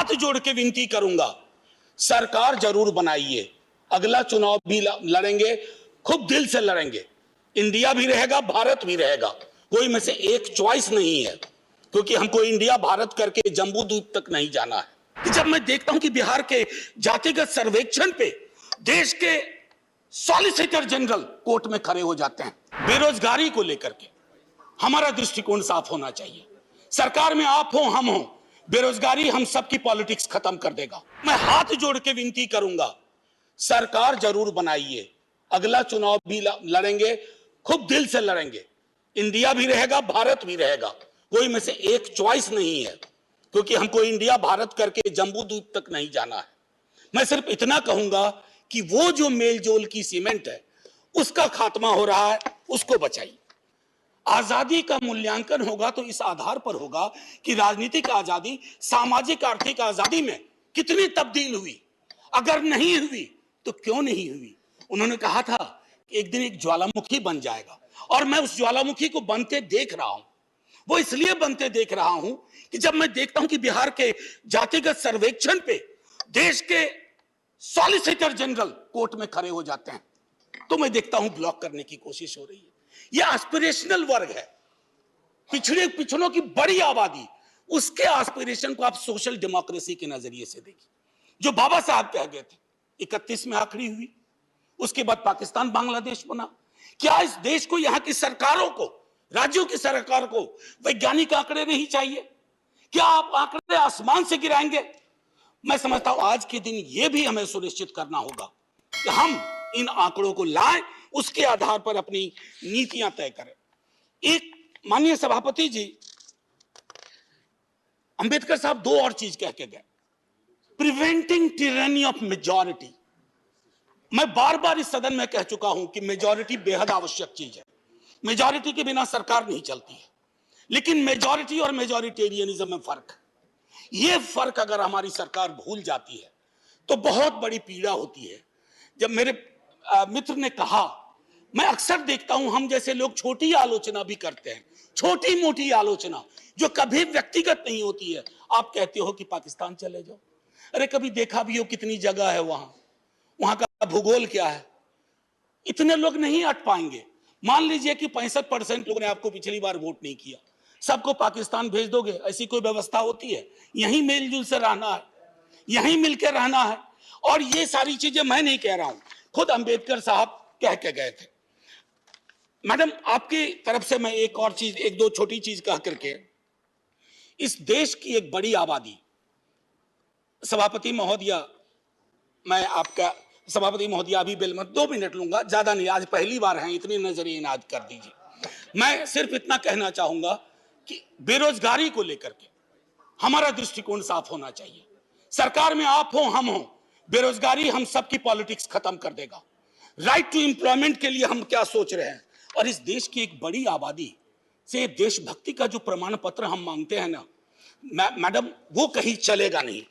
हाथ जोड़ के विनती करूंगा, सरकार जरूर बनाइए, अगला चुनाव भी लड़ेंगे, खूब दिल से लड़ेंगे। इंडिया भी रहेगा, भारत भी रहेगा, कोई में से एक चॉइस नहीं है, क्योंकि हमको इंडिया भारत करके जम्बू द्वीप तक नहीं जाना है। जब मैं देखता हूं कि बिहार के जातिगत सर्वेक्षण पे देश के सॉलिसिटर जनरल कोर्ट में खड़े हो जाते हैं, बेरोजगारी को लेकर के हमारा दृष्टिकोण साफ होना चाहिए। सरकार में आप हो, हम हो, बेरोजगारी हम सबकी पॉलिटिक्स खत्म कर देगा। मैं हाथ जोड़ के विनती करूंगा, सरकार जरूर बनाइए, अगला चुनाव भी लड़ेंगे, खूब दिल से लड़ेंगे। इंडिया भी रहेगा, भारत भी रहेगा, कोई में से एक चॉइस नहीं है, क्योंकि हमको इंडिया भारत करके जम्बू द्वीप तक नहीं जाना है। मैं सिर्फ इतना कहूंगा कि वो जो मेलजोल की सीमेंट है उसका खात्मा हो रहा है, उसको बचाइए। आजादी का मूल्यांकन होगा तो इस आधार पर होगा कि राजनीतिक आजादी, सामाजिक आर्थिक आजादी में कितनी तब्दील हुई, अगर नहीं हुई तो क्यों नहीं हुई। उन्होंने कहा था कि एक दिन एक ज्वालामुखी बन जाएगा, और मैं उस ज्वालामुखी को बनते देख रहा हूं। वो इसलिए बनते देख रहा हूं कि जब मैं देखता हूं कि बिहार के जातिगत सर्वेक्षण पे देश के सॉलिसिटर जनरल कोर्ट में खड़े हो जाते हैं, तो मैं देखता हूं ब्लॉक करने की कोशिश हो रही है। यह एस्पिरेशनल वर्ग है, पिछड़ों की बड़ी आबादी, उसके एस्पिरेशन को आप सोशल डेमोक्रेसी के नजरिए से देखिए। जो बाबा साहब कह गए थे 31 में आखिरी हुई, उसके बाद पाकिस्तान बांग्लादेश बना। क्या इस देश को, यहां की सरकारों को, राज्यों की सरकार को वैज्ञानिक आंकड़े नहीं चाहिए? क्या आप आंकड़े आसमान से गिराएंगे? मैं समझता हूं आज के दिन यह भी हमें सुनिश्चित करना होगा कि हम इन आंकड़ों को लाएं, उसके आधार पर अपनी नीतियां तय करें। एक माननीय सभापति जी अंबेडकर साहब दो और चीज कह के गए, प्रिवेंटिंग टिरनी ऑफ मेजॉरिटी। मैं बार बार इस सदन में कह चुका हूं कि मेजॉरिटी बेहद आवश्यक चीज है, मेजॉरिटी के बिना सरकार नहीं चलती है, लेकिन मेजॉरिटी और मेजॉरिटेरियनिज्म में फर्क है। यह फर्क अगर हमारी सरकार भूल जाती है तो बहुत बड़ी पीड़ा होती है। जब मेरे मित्र ने कहा, मैं अक्सर देखता हूं हम जैसे लोग छोटी आलोचना भी करते हैं, छोटी मोटी आलोचना जो कभी व्यक्तिगत नहीं होती है। आप कहते हो कि पाकिस्तान चले जाओ, अरे कभी देखा भी हो कितनी जगह है वहां, वहां का भूगोल क्या है, इतने लोग नहीं अट पाएंगे। मान लीजिए कि 65% लोगों ने आपको पिछली बार वोट नहीं किया, सबको पाकिस्तान भेज दोगे? ऐसी कोई व्यवस्था होती है? यहीं मेलजुल से रहना है, यहीं मिलकर रहना है। और ये सारी चीजें मैं नहीं कह रहा हूं, खुद अंबेडकर साहब कह के गए थे। मैडम, आपकी तरफ से मैं एक और चीज, एक दो छोटी चीज कह करके, इस देश की एक बड़ी आबादी, सभापति महोदया, मैं आपका सभापति महोदया अभी बिल मत 2 मिनट लूंगा, ज्यादा नहीं, आज पहली बार है, इतनी नजरिए इनाद कर दीजिए। मैं सिर्फ इतना कहना चाहूंगा कि बेरोजगारी को लेकर के हमारा दृष्टिकोण साफ होना चाहिए। सरकार में आप हो, हम हो, बेरोजगारी हम सबकी पॉलिटिक्स खत्म कर देगा। राइट टू एम्प्लॉयमेंट के लिए हम क्या सोच रहे हैं, और इस देश की एक बड़ी आबादी से देशभक्ति का जो प्रमाण पत्र हम मांगते हैं ना मैडम, वो कहीं चलेगा नहीं।